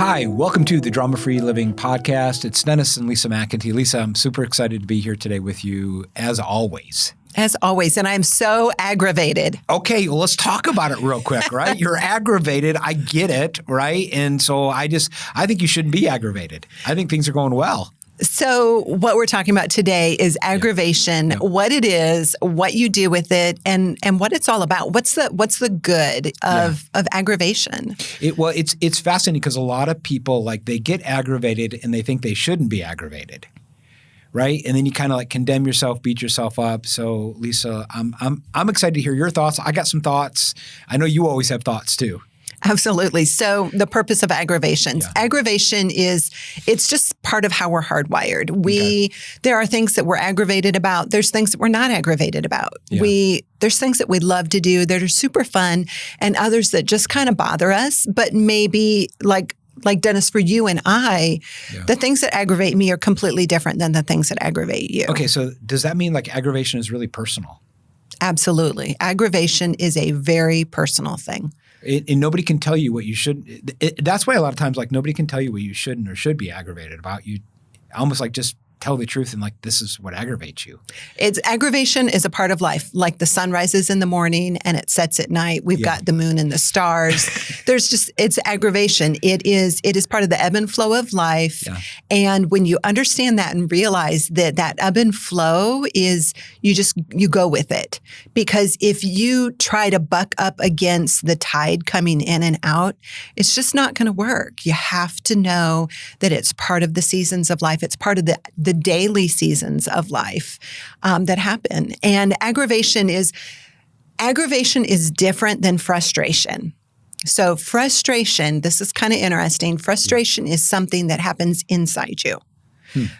Hi, welcome to the Drama-Free Living Podcast. It's Dennis and Lisa McIntee. Lisa, I'm super excited to be here today with you, as always. As always, and I'm so aggravated. Okay, well, let's talk about it real quick, right? You're aggravated. I get it, right? And so I think you shouldn't be aggravated. I think things are going well. So what we're talking about today is aggravation, what it is, what you do with it, and what it's all about. What's the good of aggravation? It's fascinating because a lot of people, they get aggravated and they think they shouldn't be aggravated. Right? And then you kind of condemn yourself, beat yourself up. So Lisa, I'm excited to hear your thoughts. I got some thoughts. I know you always have thoughts too. Absolutely. So the purpose of aggravation. Aggravation it's just part of how we're hardwired. There are things that we're aggravated about. There's things that we're not aggravated about. Yeah. There's things that we love to do that are super fun and others that just kind of bother us, but maybe like Dennis, for you and I, the things that aggravate me are completely different than the things that aggravate you. Okay, so does that mean aggravation is really personal? Absolutely. Aggravation is a very personal thing. And nobody can tell you what you should. That's why a lot of times, nobody can tell you what you shouldn't or should be aggravated about. You almost just tell the truth and this is what aggravates you. Aggravation is a part of life. Like the sun rises in the morning and it sets at night. We've got the moon and the stars. It's aggravation. It is part of the ebb and flow of life. Yeah. And when you understand that and realize that ebb and flow is, you go with it. Because if you try to buck up against the tide coming in and out, it's just not going to work. You have to know that it's part of the seasons of life. It's part of the daily seasons of life that happen. And aggravation is different than frustration. So frustration, this is kind of interesting. Frustration is something that happens inside you.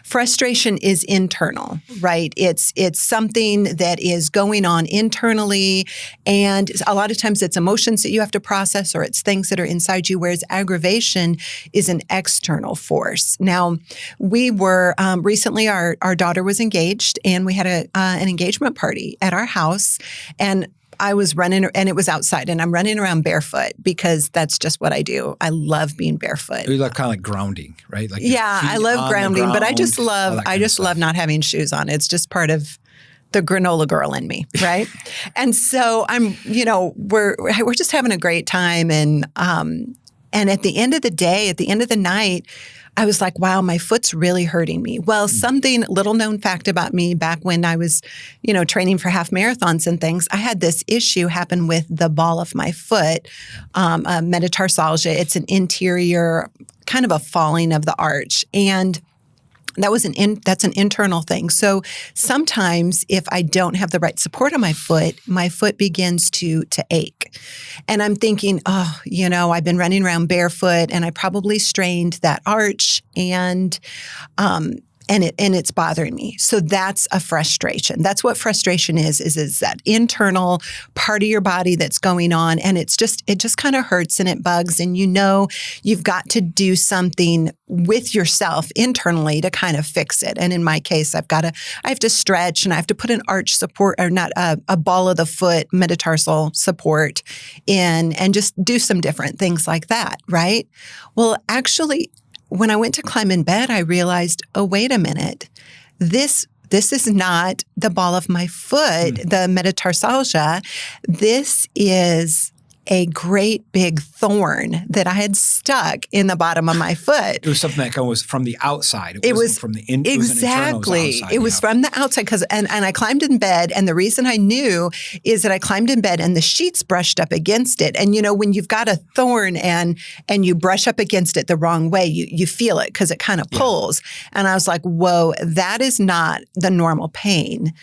Frustration is internal, right? It's something that is going on internally, and a lot of times it's emotions that you have to process or it's things that are inside you, whereas aggravation is an external force. Now, we were recently, our daughter was engaged, and we had an engagement party at our house, and I was running, and it was outside, and I'm running around barefoot because that's just what I do. I love being barefoot. You kind of grounding, right? I love grounding, but I just love not having shoes on. It's just part of the granola girl in me, right? And so we're just having a great time, and at the end of the day, at the end of the night, I was like, wow, my foot's really hurting me. Well, something little known fact about me back when I was, training for half marathons and things, I had this issue happen with the ball of my foot, metatarsalgia. It's an interior, kind of a falling of the arch. And that's an internal thing. So sometimes if I don't have the right support on my foot begins to ache. And I'm thinking, I've been running around barefoot and I probably strained that arch and it's bothering me. So that's a frustration. That's what frustration is that internal part of your body that's going on. And it just kind of hurts and it bugs. And you've got to do something with yourself internally to kind of fix it. And in my case, I have to stretch and I have to put an arch support, or not a ball of the foot metatarsal support in, and just do some different things like that. Right? Well, actually, when I went to climb in bed, I realized, oh, wait a minute, this is not the ball of my foot, the metatarsalgia. This is a great big thorn that I had stuck in the bottom of my foot. It was something that was from the outside. It wasn't from the inside. Exactly. It was from the outside and I climbed in bed, and the reason I knew is that I climbed in bed and the sheets brushed up against it. And when you've got a thorn and you brush up against it the wrong way, you feel it because it kind of pulls. And I was like, whoa, that is not the normal pain.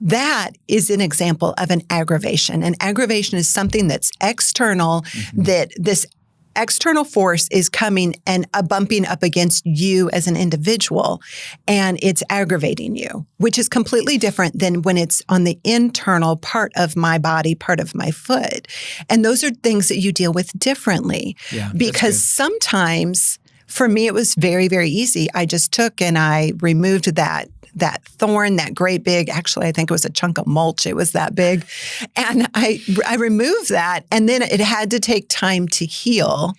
That is an example of an aggravation. And aggravation is something that's external, that this external force is coming and bumping up against you as an individual, and it's aggravating you, which is completely different than when it's on the internal part of my body, part of my foot. And those are things that you deal with differently. Yeah, because sometimes, for me, it was very, very easy. I just took and I removed that thorn, that great big, actually, I think it was a chunk of mulch. It was that big. And I removed that. And then it had to take time to heal.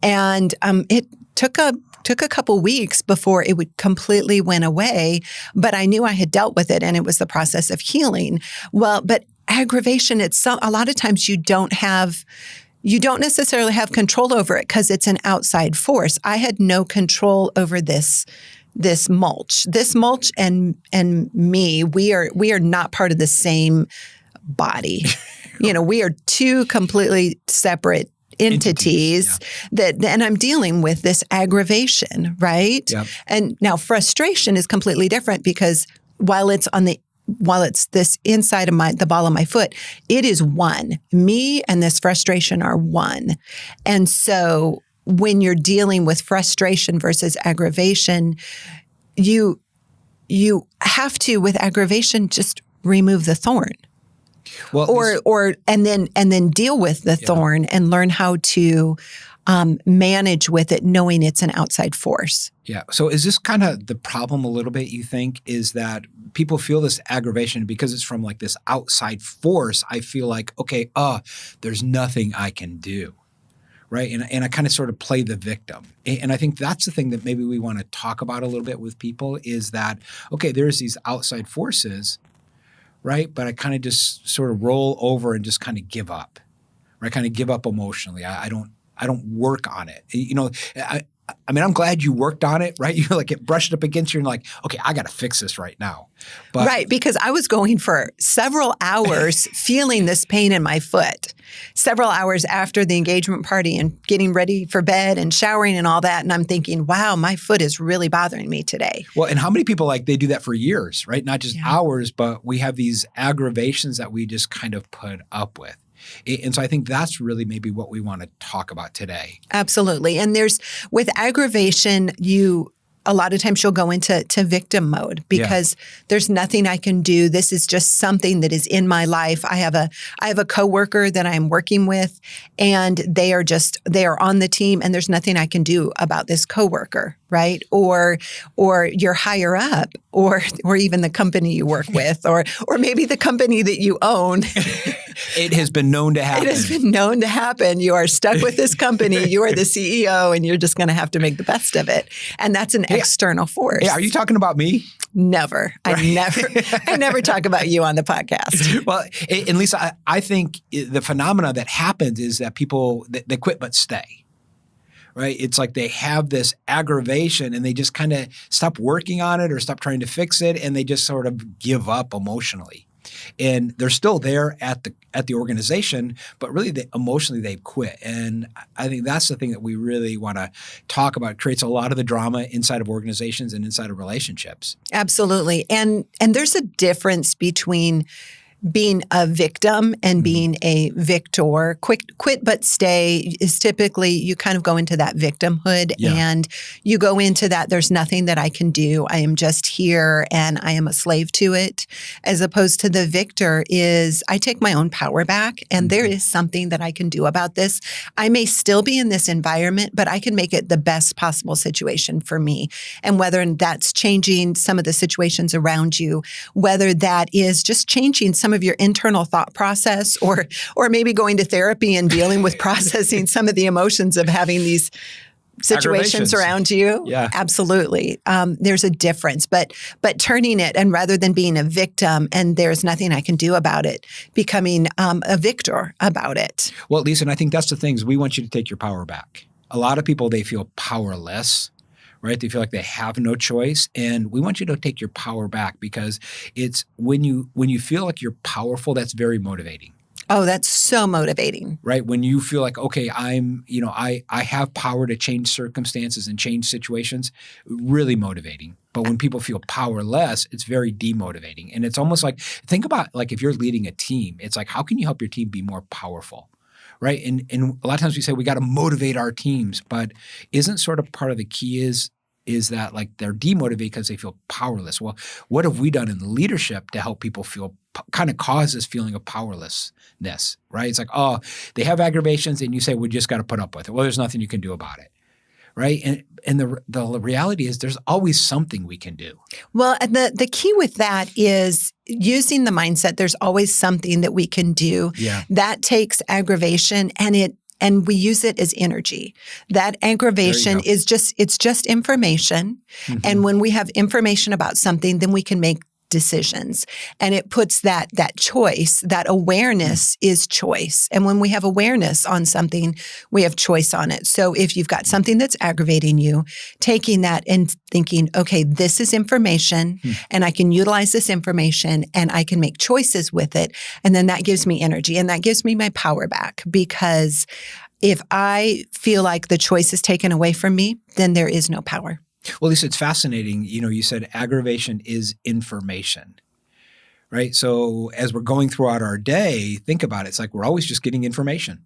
And took a couple weeks before it would completely went away, but I knew I had dealt with it and it was the process of healing. Well, but aggravation, a lot of times you don't necessarily have control over it because it's an outside force. I had no control over this mulch. This mulch and me, we are not part of the same body. We are two completely separate entities and I'm dealing with this aggravation, right? Yep. And now frustration is completely different because while it's this inside of the ball of my foot, it is one. Me and this frustration are one. And so when you're dealing with frustration versus aggravation, you have to, with aggravation, just remove the thorn. Well, and then deal with the thorn and learn how to manage with it, knowing it's an outside force. Yeah. So is this kind of the problem a little bit, you think, is that people feel this aggravation because it's from like this outside force? I feel like, okay, there's nothing I can do. Right. And I kind of sort of play the victim. And I think that's the thing that maybe we want to talk about a little bit with people is that, okay, there's these outside forces, right? But I kind of just sort of roll over and just kind of give up, right? Kind of give up emotionally. I don't work on it. I mean, I'm glad you worked on it, right? You're like, it brushed up against you and like, okay, I got to fix this right now. But, right, because I was going for several hours feeling this pain in my foot, several hours after the engagement party and getting ready for bed and showering and all that. And I'm thinking, wow, my foot is really bothering me today. Well, and how many people they do that for years, right? Not just hours, but we have these aggravations that we just kind of put up with. And so I think that's really maybe what we want to talk about today. Absolutely. And with aggravation, a lot of times you'll go into victim mode because there's nothing I can do. This is just something that is in my life. I have a coworker that I'm working with, and they are on the team, and there's nothing I can do about this coworker, right? Or you're higher up, or even the company you work with, or maybe the company that you own. It has been known to happen. It has been known to happen. You are stuck with this company. You are the CEO, and you're just going to have to make the best of it. And that's an external force. Hey, are you talking about me? Never. Right. I never talk about you on the podcast. Well, and Lisa, I think the phenomena that happens is that people, they quit but stay. Right? It's like they have this aggravation and they just kind of stop working on it or stop trying to fix it, and they just sort of give up emotionally. And they're still there at the organization, but really emotionally they've quit. And I think that's the thing that we really want to talk about. It creates a lot of the drama inside of organizations and inside of relationships. Absolutely. And there's a difference between being a victim and being a victor. Quit but stay is typically you kind of go into that victimhood and you go into that there's nothing that I can do. I am just here and I am a slave to it. As opposed to the victor is I take my own power back and there is something that I can do about this. I may still be in this environment, but I can make it the best possible situation for me. And whether that's changing some of the situations around you, whether that is just changing some of your internal thought process or maybe going to therapy and dealing with processing some of the emotions of having these situations around you. Yeah. Absolutely. There's a difference, but turning it and rather than being a victim and there's nothing I can do about it, becoming a victor about it. Well, Lisa, and I think that's the thing is we want you to take your power back. A lot of people, they feel powerless. Right? They feel like they have no choice. And we want you to take your power back because it's when you feel like you're powerful, that's very motivating. Oh, that's so motivating. Right? When you feel like, okay, I have power to change circumstances and change situations, really motivating. But when people feel powerless, it's very demotivating. And it's almost like, think about like if you're leading a team, it's like, how can you help your team be more powerful? Right. And a lot of times we say we got to motivate our teams, but isn't sort of part of the key is that like they're demotivated because they feel powerless. Well, what have we done in leadership to help people feel kind of cause this feeling of powerlessness, right? It's like, oh, they have aggravations and you say, we just got to put up with it. Well, there's nothing you can do about it. Right. And the reality is there's always something we can do. Well, and the key with that is using the mindset there's always something that we can do. Yeah. That takes aggravation and and we use it as energy. That aggravation is just information. And when we have information about something, then we can make decisions. And it puts that choice, that awareness is choice. And when we have awareness on something, we have choice on it. So if you've got something that's aggravating you, taking that and thinking, okay, this is information and I can utilize this information and I can make choices with it. And then that gives me energy and that gives me my power back, because if I feel like the choice is taken away from me, then there is no power. Well, Lisa, it's fascinating. You said aggravation is information, right? So as we're going throughout our day, think about it. It's like we're always just getting information.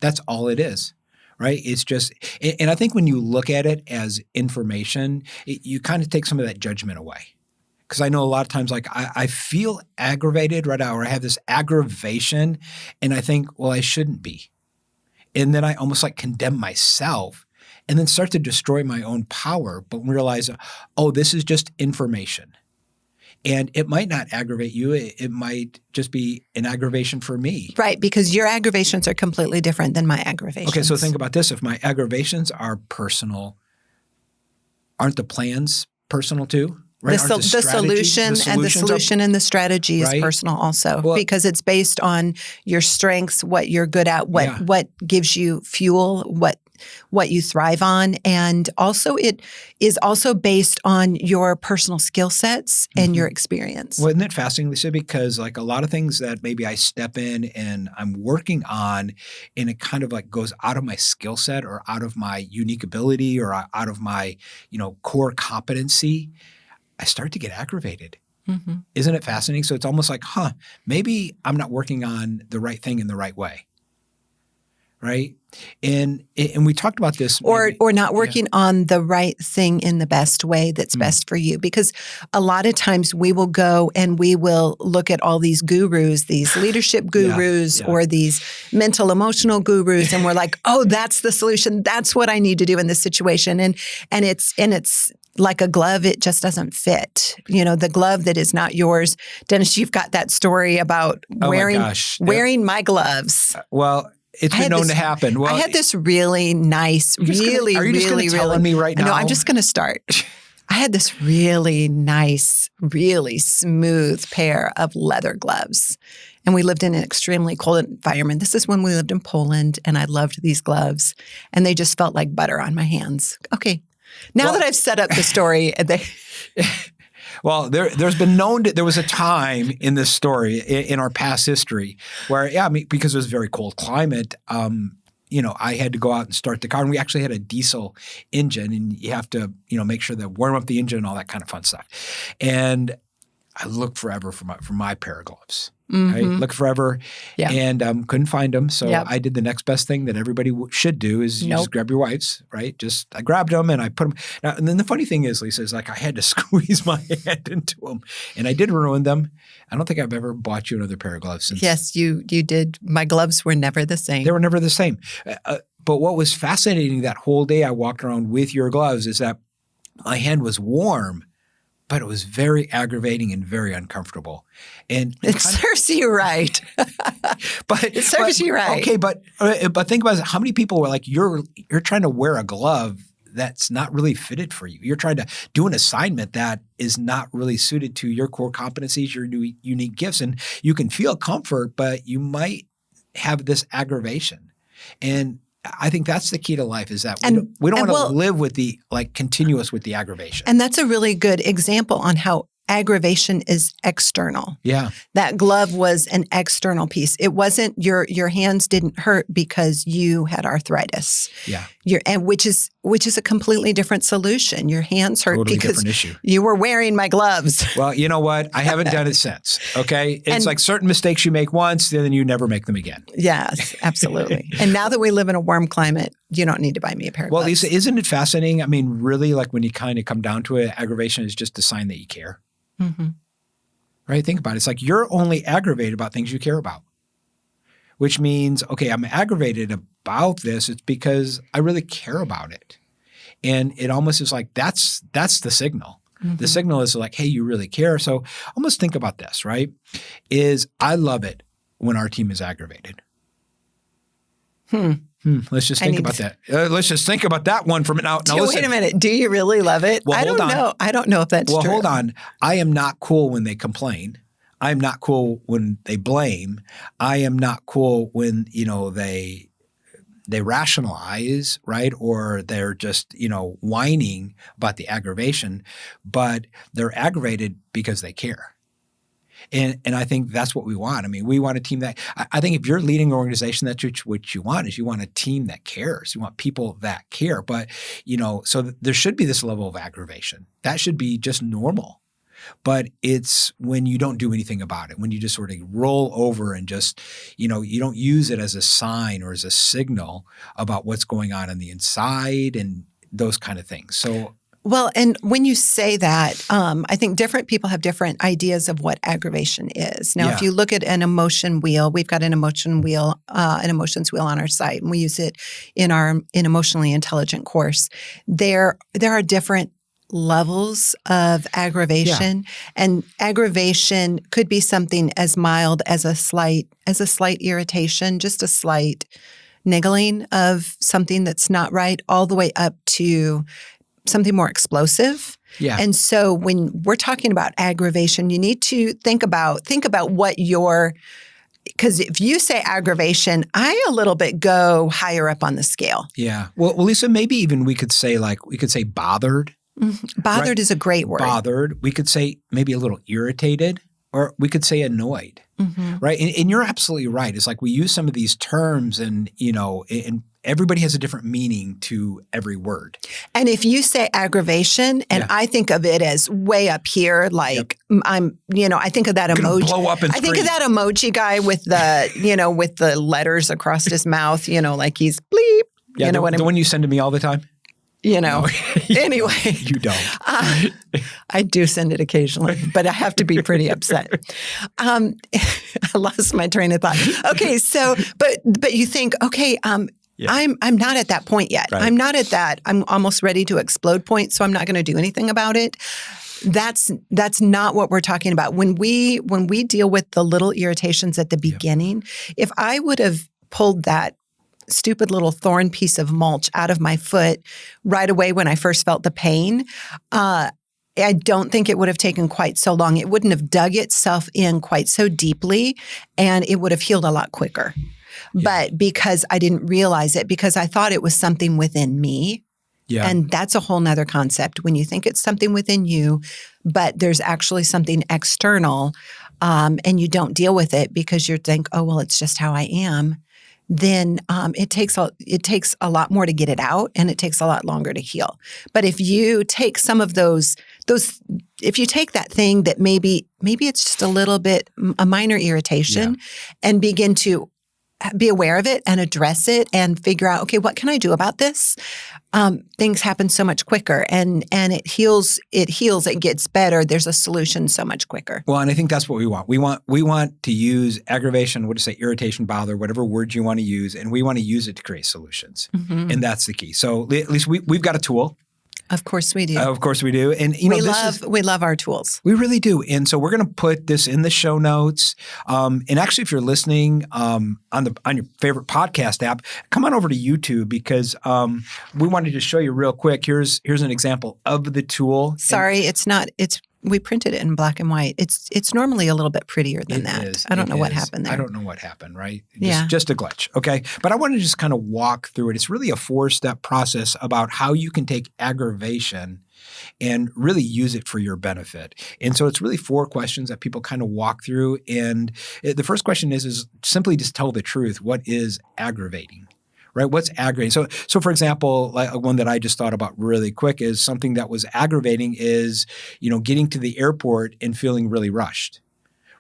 That's all it is, right? It's just, and I think when you look at it as information, you kind of take some of that judgment away. Because I know a lot of times, like I feel aggravated right now, or I have this aggravation, and I think, well, I shouldn't be. And then I almost like condemn myself. And then start to destroy my own power, but realize, oh, this is just information. And it might not aggravate you. It might just be an aggravation for me. Right, because your aggravations are completely different than my aggravations. Okay, so think about this. If my aggravations are personal, aren't the plans personal too? Right? The solution and the strategy is personal also, because it's based on your strengths, what you're good at, what gives you fuel, what you thrive on. And also it is also based on your personal skill sets and your experience. Well, isn't it fascinating, Lisa? Because like a lot of things that maybe I step in and I'm working on, and it kind of like goes out of my skill set or out of my unique ability or out of my, core competency, I start to get aggravated. Isn't it fascinating? So it's almost like, maybe I'm not working on the right thing in the right way. Right. And we talked about this. Or not working on the right thing in the best way that's best for you. Because a lot of times we will go and we will look at all these gurus, these leadership gurus or these mental emotional gurus. And we're like, oh, that's the solution. That's what I need to do in this situation. And it's like a glove, it just doesn't fit. The glove that is not yours. Dennis, you've got that story about wearing my gloves. Well, it's been known to happen. Well, I had this really nice, are you just going to tell me right now? No, I'm just going to start. I had this really nice, really smooth pair of leather gloves. And we lived in an extremely cold environment. This is when we lived in Poland, and I loved these gloves. And they just felt like butter on my hands. Okay. Now that I've set up the story, well, there's been there was a time in this story in our past history where, because it was a very cold climate, I had to go out and start the car, and we actually had a diesel engine, and you have to, make sure that warm up the engine and all that kind of fun stuff. And I looked forever for my pair of gloves. Right? Looked forever and couldn't find them. So I did the next best thing that everybody should do is you just grab your wife's, right? I grabbed them and I put them. Now, and then the funny thing is, Lisa, is like I had to squeeze my hand into them, and I did ruin them. I don't think I've ever bought you another pair of gloves since. Yes, you did. My gloves were never the same. They were never the same. But what was fascinating that whole day I walked around with your gloves is that my hand was warm, but it was very aggravating and very uncomfortable. And it serves you right. It serves you right. Okay, but think about it. How many people were like, you're trying to wear a glove that's not really fitted for you. You're trying to do an assignment that is not really suited to your core competencies, your unique gifts. And you can feel comfort, but you might have this aggravation. And I think that's the key to life is that we don't want to live with the continuous with the aggravation. And that's a really good example on how aggravation is external. Yeah. That glove was an external piece. It wasn't your hands didn't hurt because you had arthritis. Yeah. Which is a completely different solution. Your hands hurt because you were wearing my gloves. Well, you know what? I haven't done it since. Okay. It's like certain mistakes you make once, then you never make them again. Yes, absolutely. And now that we live in a warm climate, you don't need to buy me a pair of gloves. Well, Lisa, isn't it fascinating? I mean, really, like when you kind of come down to it, aggravation is just a sign that you care. Right? Think about it. It's like you're only aggravated about things you care about, which means, okay, I'm aggravated about this. It's because I really care about it. And it almost is like that's the signal. The signal is like, hey, you really care. So almost think about this, right? Is I love it when our team is aggravated. Let's just think about that. Let's just think about that one for now. Now wait a minute. Do you really love it? Well, I don't know. I don't know if that's true. Well, hold on. I am not cool when they complain. I am not cool when they blame. I am not cool when, they rationalize, right? Or they're just, whining about the aggravation, but they're aggravated because they care. And I think that's what we want. I mean, we want a team that – I think if you're leading an organization, that's what you want is you want a team that cares. You want people that care. But, so there should be this level of aggravation. That should be just normal. But it's when you don't do anything about it, when you just sort of roll over and just, you don't use it as a sign or as a signal about what's going on the inside and those kind of things. So – well, and when you say that, I think different people have different ideas of what aggravation is. Now, if you look at an emotion wheel, we've got an emotions wheel on our site, and we use it in our Emotionally Intelligent course. There are different levels of aggravation, and aggravation could be something as mild as a slight irritation, just a slight niggling of something that's not right, all the way up to something more explosive. Yeah. And so when we're talking about aggravation, you need to think about what because if you say aggravation, I a little bit go higher up on the scale. Yeah. Well, Lisa, maybe even we could say bothered. Mm-hmm. Bothered right? is a great word. Bothered. We could say maybe a little irritated, or we could say annoyed. Mm-hmm. Right. And you're absolutely right. It's like we use some of these terms and, and everybody has a different meaning to every word. And if you say aggravation, and I think of it as way up here, like I think of that emoji. Blow up and I think of that emoji guy with the, with the letters across his mouth, like he's bleep. Yeah, the one you send to me all the time? No. Anyway. You don't. I do send it occasionally, but I have to be pretty upset. I lost my train of thought. Okay, so, but you think, okay, I'm not at that point yet. Right. I'm not at that. I'm almost ready to explode point, so I'm not going to do anything about it. That's not what we're talking about. When we deal with the little irritations at the beginning, if I would have pulled that stupid little thorn piece of mulch out of my foot right away when I first felt the pain, I don't think it would have taken quite so long. It wouldn't have dug itself in quite so deeply, and it would have healed a lot quicker. Yeah. But because I didn't realize it, because I thought it was something within me, and that's a whole nother concept. When you think it's something within you, but there's actually something external, and you don't deal with it because you think, oh, well, it's just how I am, then it takes a lot more to get it out, and it takes a lot longer to heal. But if you take some of those, if you take that thing that maybe it's just a little bit a minor irritation, and begin to be aware of it and address it and figure out, okay, what can I do about this? Things happen so much quicker, and it heals. It gets better. There's a solution so much quicker. Well, and I think that's what we want. We want to use aggravation, irritation, bother, whatever word you want to use, and we want to use it to create solutions. Mm-hmm. And that's the key. So at least we've got a tool. Of course we do. Of course we do. And we love our tools. We really do. And so we're going to put this in the show notes. And actually, if you're listening on your favorite podcast app, come on over to YouTube, because we wanted to show you real quick. Here's an example of the tool. Sorry, we printed it in black and white. It's normally a little bit prettier than that. I don't know what happened there. I don't know what happened, right? Yeah. Just a glitch. Okay. But I want to just kind of walk through it. It's really a 4-step process about how you can take aggravation and really use it for your benefit. And so it's really 4 questions that people kind of walk through. And the first question is simply just tell the truth. What is aggravating? Right? What's aggravating? So for example, like one that I just thought about really quick is something that was aggravating is, getting to the airport and feeling really rushed.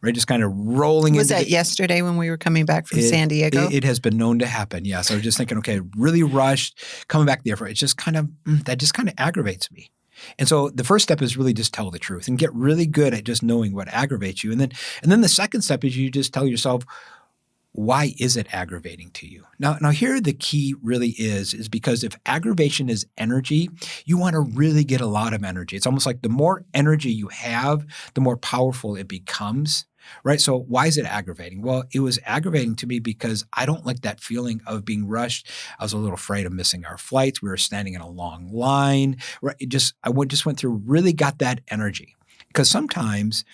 Right? Just kind of rolling. Was that yesterday when we were coming back from San Diego? It has been known to happen. Yeah. So I was just thinking, okay, really rushed, coming back to the airport. It's just that just kind of aggravates me. And so the first step is really just tell the truth and get really good at just knowing what aggravates you. And then the second step is you just tell yourself, why is it aggravating to you? Now here the key really is because if aggravation is energy, you want to really get a lot of energy. It's almost like the more energy you have, the more powerful it becomes. right? So why is it aggravating? Well, it was aggravating to me because I don't like that feeling of being rushed. I was a little afraid of missing our flights. We were standing in a long line. Right? I just went through, really got that energy. Because sometimes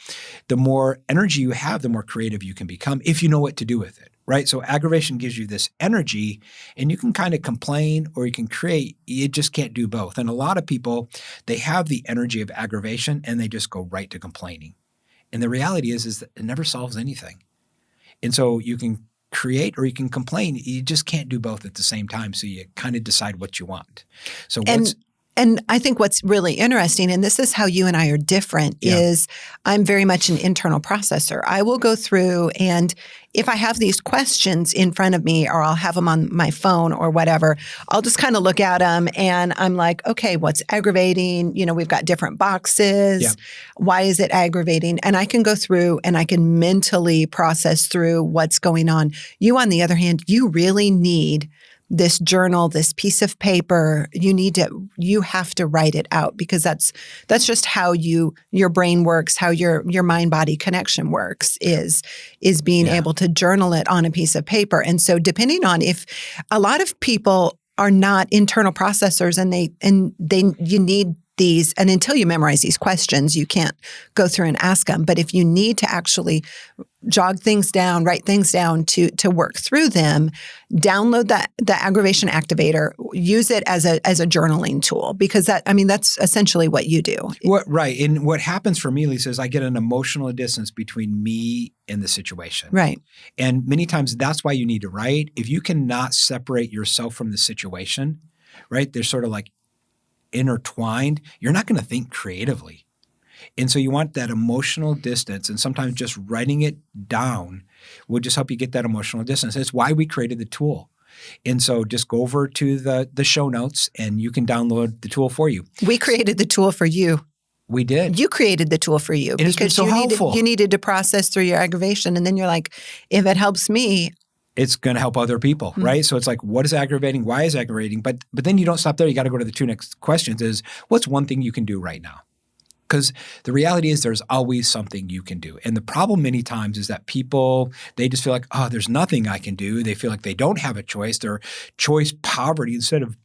the more energy you have, the more creative you can become if you know what to do with it, right? So aggravation gives you this energy, and you can kind of complain or you can create. You just can't do both. And a lot of people, they have the energy of aggravation and they just go right to complaining. And the reality is that it never solves anything. And so you can create or you can complain. You just can't do both at the same time. So you kind of decide what you want. So And I think what's really interesting, and this is how you and I are different, is I'm very much an internal processor. I will go through, and if I have these questions in front of me or I'll have them on my phone or whatever, I'll just kind of look at them and I'm like, okay, what's aggravating? We've got different boxes. Yeah. Why is it aggravating? And I can go through and I can mentally process through what's going on. You, on the other hand, you really need this journal, this piece of paper. You have to write it out, because that's just how your brain works, how your mind-body connection works, is being able to journal it on a piece of paper. And so depending on, if a lot of people are not internal processors you need these, and until you memorize these questions, you can't go through and ask them. But if you need to actually jog things down, write things down to work through them, download the Aggravation Activator, use it as a journaling tool, because that's essentially what you do. Right. And what happens for me, Lisa, is I get an emotional distance between me and the situation. Right. And many times that's why you need to write. If you cannot separate yourself from the situation, right, they're sort of like intertwined, you're not going to think creatively. And so you want that emotional distance, and sometimes just writing it down will just help you get that emotional distance. That's why we created the tool. And so just go over to the show notes and you can download the tool for you. We created the tool for you. We did. You created the tool for you. And it's been so helpful. You needed to process through your aggravation, and then you're like, if it helps me, it's going to help other people, right? So it's like, what is aggravating? Why is aggravating? But then you don't stop there. You got to go to the two next questions is, what's one thing you can do right now? Because the reality is there's always something you can do. And the problem many times is that people, they just feel like, oh, there's nothing I can do. They feel like they don't have a choice. They're choice poverty instead of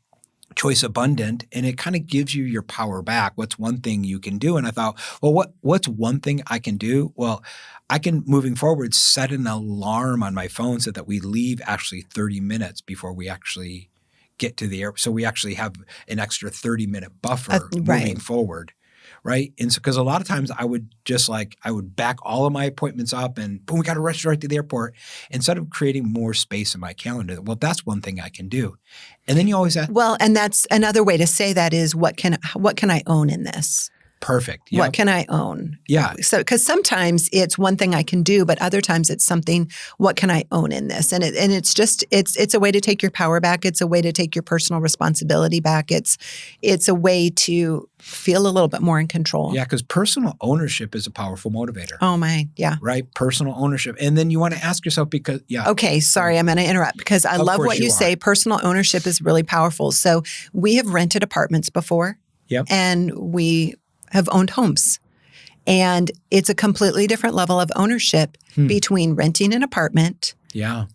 choice abundant. And it kind of gives you your power back. What's one thing you can do? And I thought, well, what's one thing I can do? Well, I can, moving forward, set an alarm on my phone so that we leave actually 30 minutes before we actually get to the airport. So we actually have an extra 30-minute buffer moving forward. Right. And so, because a lot of times I would back all of my appointments up and boom, we got to rush right to the airport instead of creating more space in my calendar. Well, that's one thing I can do. And then you always ask. Well, and that's another way to say that is, what can I own in this? Perfect. Yep. What can I own? Yeah. So, because sometimes it's one thing I can do, but other times it's something, what can I own in this? And it's a way to take your power back. It's a way to take your personal responsibility back. It's a way to feel a little bit more in control. Yeah, because personal ownership is a powerful motivator. Oh my, yeah. Right? Personal ownership. And then you want to ask yourself Okay, sorry, I'm going to interrupt because I love what you say. Personal ownership is really powerful. So we have rented apartments before. Yep. And we have owned homes. And it's a completely different level of ownership between renting an apartment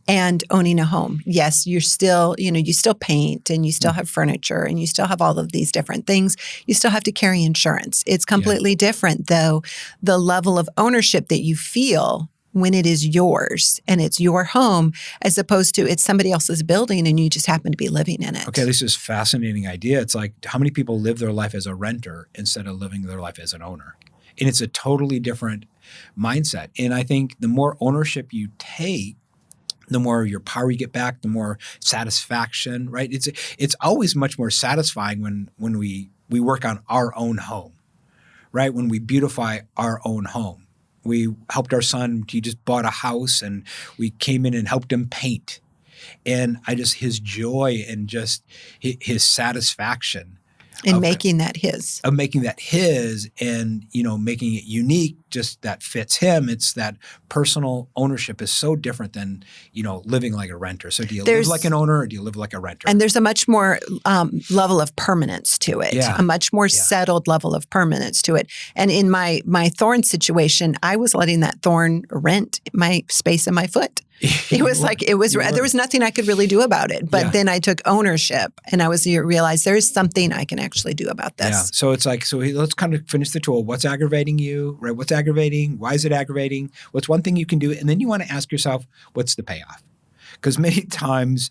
and owning a home. Yes, you're still, you still paint and you still have furniture and you still have all of these different things. You still have to carry insurance. It's completely different, though, the level of ownership that you feel when it is yours and it's your home, as opposed to it's somebody else's building and you just happen to be living in it. Okay, this is a fascinating idea. It's like, how many people live their life as a renter instead of living their life as an owner? And it's a totally different mindset. And I think the more ownership you take, the more your power you get back, the more satisfaction, right? It's always much more satisfying when we work on our own home, right? When we beautify our own home. We helped our son. He just bought a house and we came in and helped him paint. And his joy and just his satisfaction And making that his. Of making that his and, making it unique, just that fits him. It's that personal ownership is so different than, living like a renter. So do you live like an owner or do you live like a renter? And there's a much more level of permanence to it, a much more settled level of permanence to it. And in my thorn situation, I was letting that thorn rent my space in my foot. It was there was nothing I could really do about it. But then I took ownership and I realized there's something I can actually do about this. Yeah. So it's like, let's kind of finish the tool. What's aggravating you, right? What's aggravating? Why is it aggravating? What's one thing you can do? And then you want to ask yourself, what's the payoff? Because many times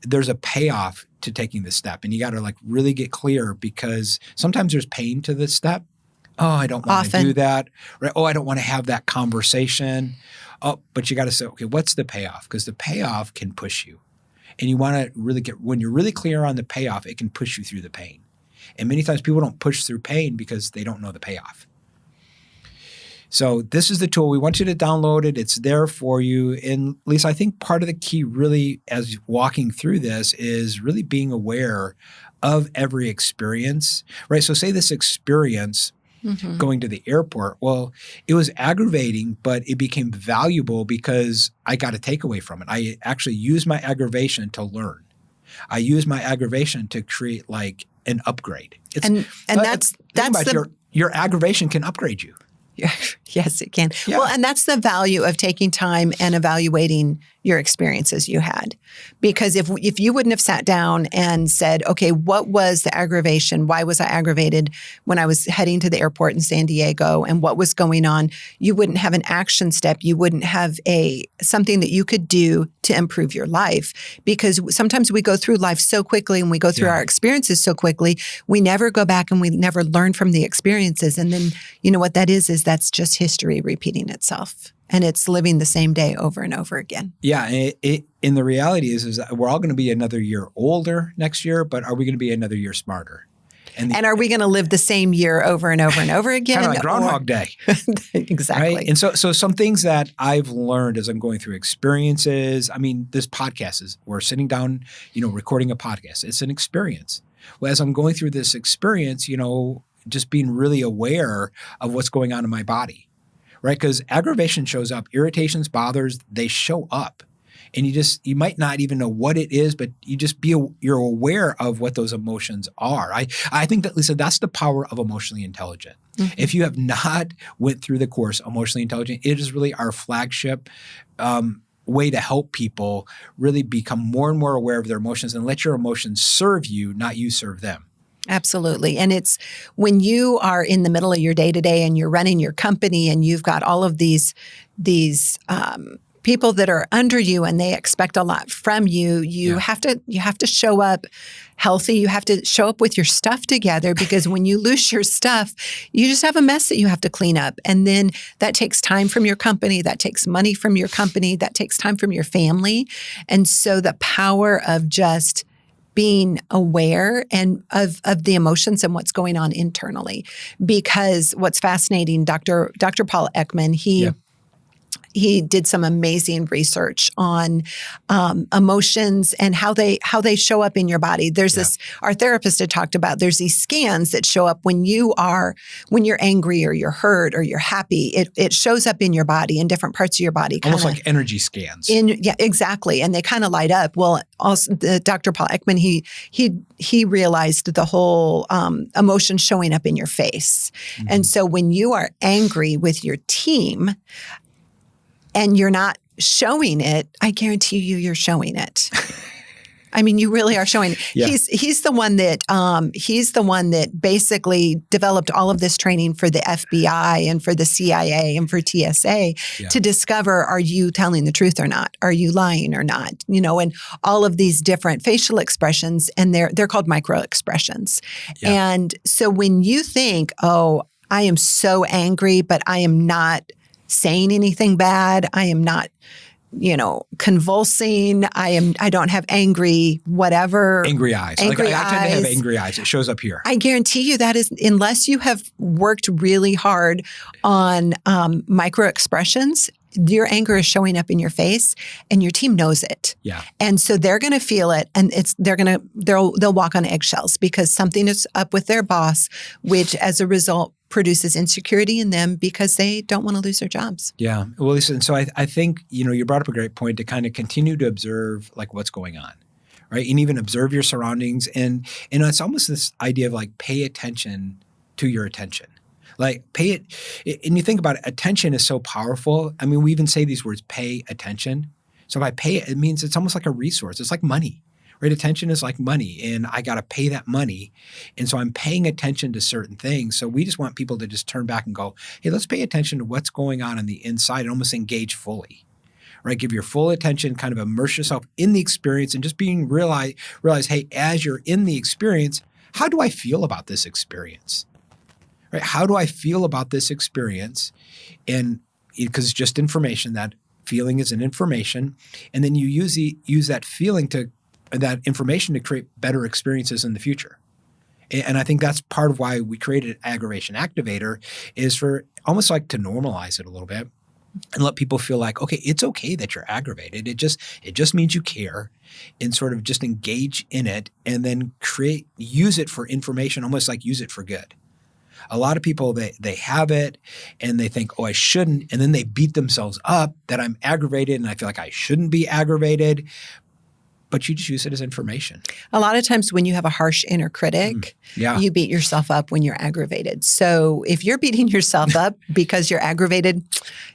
there's a payoff to taking this step and you got to really get clear because sometimes there's pain to this step. Oh, I don't want to do that. Right? Oh, I don't want to have that conversation. Oh, but you got to say, okay, what's the payoff? Because the payoff can push you. And you want to really when you're really clear on the payoff, it can push you through the pain. And many times people don't push through pain because they don't know the payoff. So this is the tool. We want you to download it. It's there for you. And Lisa, I think part of the key really as walking through this is really being aware of every experience, right? So say this experience going to the airport. Well, it was aggravating, but it became valuable because I got a takeaway from it. I actually used my aggravation to learn. I used my aggravation to create an upgrade. Your aggravation can upgrade you. Yes, it can. Yeah. Well, and that's the value of taking time and evaluating your experiences you had. Because if you wouldn't have sat down and said, okay, what was the aggravation? Why was I aggravated when I was heading to the airport in San Diego and what was going on? You wouldn't have an action step. You wouldn't have something that you could do to improve your life. Because sometimes we go through life so quickly and we go through our experiences so quickly, we never go back and we never learn from the experiences. And then, what that is that's just history repeating itself. And it's living the same day over and over again. Yeah. And the reality is that we're all going to be another year older next year, but are we going to be another year smarter? And are we going to live the same year over and over and over again? Kind of like Groundhog Day. Exactly. Right? And so some things that I've learned as I'm going through experiences, this podcast we're sitting down, recording a podcast. It's an experience. Well, as I'm going through this experience, just being really aware of what's going on in my body. Right? Because aggravation shows up, irritations, bothers, they show up. And you might not even know what it is, but you're aware of what those emotions are. I think that, Lisa, that's the power of emotionally intelligent. Mm-hmm. If you have not went through the course Emotionally Intelligent, it is really our flagship way to help people really become more and more aware of their emotions and let your emotions serve you, not you serve them. Absolutely. And it's when you are in the middle of your day-to-day and you're running your company and you've got all of these people that are under you and they expect a lot from you, you have to show up healthy. You have to show up with your stuff together because when you lose your stuff, you just have a mess that you have to clean up. And then that takes time from your company. That takes money from your company. That takes time from your family. And so the power of just being aware and of the emotions and what's going on internally. Because what's fascinating, Dr. Paul Ekman, he did some amazing research on emotions and how they show up in your body. There's this, our therapist had talked about, there's these scans that show up when you're angry or you're hurt or you're happy. It shows up in your body, in different parts of your body. Almost like energy scans. Yeah, exactly. And they kind of light up. Well, also Dr. Paul Ekman, he realized the whole emotion showing up in your face. Mm-hmm. And so when you are angry with your team, and you're not showing it, I guarantee you're showing it. You really are showing it. Yeah. He's the one that basically developed all of this training for the FBI and for the CIA and for TSA to discover, are you telling the truth or not? Are you lying or not? And all of these different facial expressions, and they're called micro expressions. Yeah. And so when you think, oh, I am so angry, but I am not saying anything bad. I am not, convulsing. I don't have angry whatever. Angry eyes. I tend to have angry eyes. It shows up here. I guarantee you that is, unless you have worked really hard on micro expressions, your anger is showing up in your face, and your team knows it. Yeah. And so they're going to feel it, and they'll walk on eggshells because something is up with their boss, which as a result produces insecurity in them because they don't want to lose their jobs. Yeah. Well, listen, so I think, you brought up a great point to kind of continue to observe like what's going on, right? And even observe your surroundings. And it's almost this idea of like pay attention to your attention. Like pay it, and you think about it, attention is so powerful. I mean, we even say these words, pay attention. So if I pay it, it means it's almost like a resource. It's like money, right? Attention is like money, and I got to pay that money. And so I'm paying attention to certain things. So we just want people to just turn back and go, hey, let's pay attention to what's going on the inside and almost engage fully, right? Give your full attention, kind of immerse yourself in the experience and just realize, hey, as you're in the experience, how do I feel about this experience? Right? How do I feel about this experience? And because it's just information, that feeling is an information. And then you use that feeling that information to create better experiences in the future. And I think that's part of why we created Aggravation Activator, is for almost like to normalize it a little bit and let people feel like, okay, it's okay that you're aggravated. It just means you care, and sort of just engage in it and then use it for information, almost like use it for good. A lot of people, they have it and they think, oh, I shouldn't. And then they beat themselves up that I'm aggravated and I feel like I shouldn't be aggravated. But you just use it as information. A lot of times when you have a harsh inner critic, you beat yourself up when you're aggravated. So if you're beating yourself up because you're aggravated,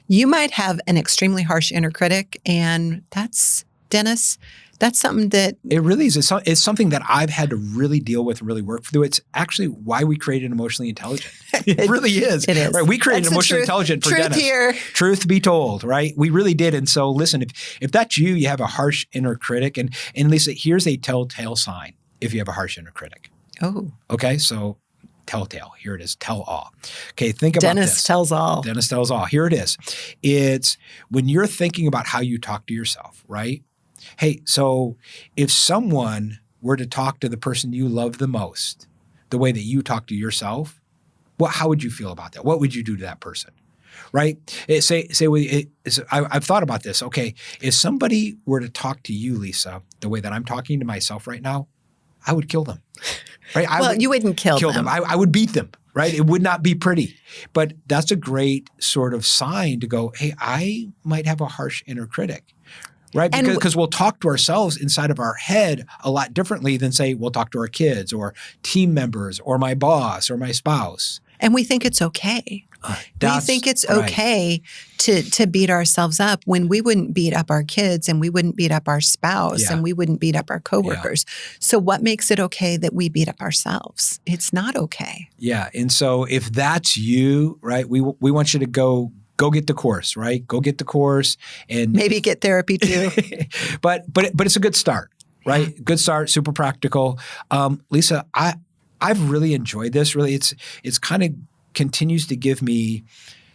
you might have an extremely harsh inner critic. And that's, Dennis, that's something that... It really is. It's something that I've had to really deal with and really work through. It's actually why we created Emotionally Intelligent. It really is. It is. Right? We created Emotionally Intelligent for Dennis. Here. Truth be told, right? We really did. And so listen, if that's you have a harsh inner critic. And Lisa, here's a telltale sign if you have a harsh inner critic. Oh. Okay, so telltale. Here it is. Tell all. Okay, think about Dennis this. tells all. Dennis tells all. Here it is. It's when you're thinking about how you talk to yourself, right? Hey, so if someone were to talk to the person you love the most the way that you talk to yourself, how would you feel about that? What would you do to that person? Right? I've thought about this. Okay, if somebody were to talk to you, Lisa, the way that I'm talking to myself right now, I would kill them. Right? You wouldn't kill them. I would beat them. Right? It would not be pretty. But that's a great sort of sign to go, hey, I might have a harsh inner critic. Right? Because we'll talk to ourselves inside of our head a lot differently than, say, we'll talk to our kids or team members or my boss or my spouse. And we think it's okay. We think it's okay to beat ourselves up when we wouldn't beat up our kids and we wouldn't beat up our spouse and we wouldn't beat up our coworkers. Yeah. So what makes it okay that we beat up ourselves? It's not okay. Yeah. And so if that's you, right, we want you to go get the course, right? Go get the course and maybe get therapy too. but it's a good start, right? Yeah. Good start, super practical. Lisa, I've really enjoyed this. Really, it's kind of continues to give me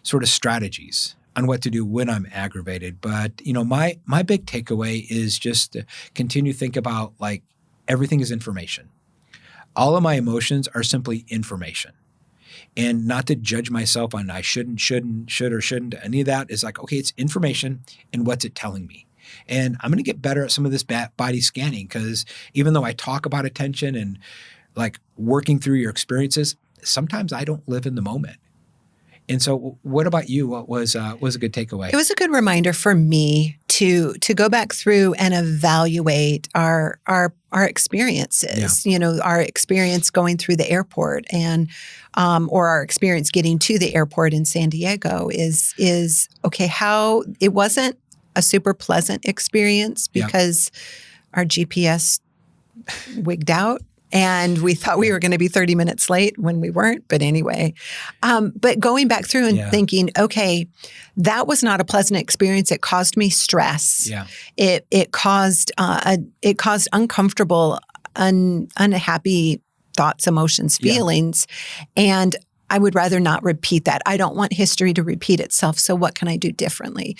sort of strategies on what to do when I'm aggravated. But my big takeaway is just to continue to think about like everything is information. All of my emotions are simply information. And not to judge myself on I should or shouldn't. Any of that is like, okay, it's information and what's it telling me? And I'm going to get better at some of this body scanning because even though I talk about attention and like working through your experiences, sometimes I don't live in the moment. And so what about you? What was a good takeaway? It was a good reminder for me to go back through and evaluate our experiences, our experience going through the airport and or our experience getting to the airport in San Diego is okay, how it wasn't a super pleasant experience because our GPS wigged out. And we thought we were going to be 30 minutes late when we weren't. But anyway, but going back through and thinking, okay, that was not a pleasant experience. It caused me stress. Yeah. It caused uncomfortable, unhappy thoughts, emotions, feelings. And I would rather not repeat that. I don't want history to repeat itself. So what can I do differently?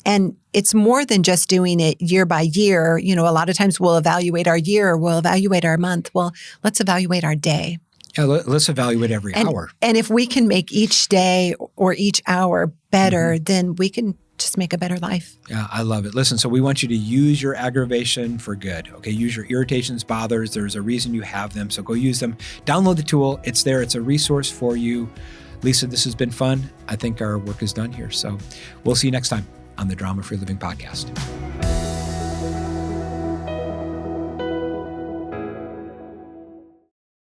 And it's more than just doing it year by year. A lot of times we'll evaluate our year, we'll evaluate our month. Well, let's evaluate our day. Yeah, let's evaluate every hour. And if we can make each day or each hour better, then we can just make a better life. Yeah, I love it. Listen, so we want you to use your aggravation for good. Okay, use your irritations, bothers. There's a reason you have them, so go use them. Download the tool. It's there. It's a resource for you. Lisa, this has been fun. I think our work is done here. So we'll see you next time on the Drama Free Living Podcast.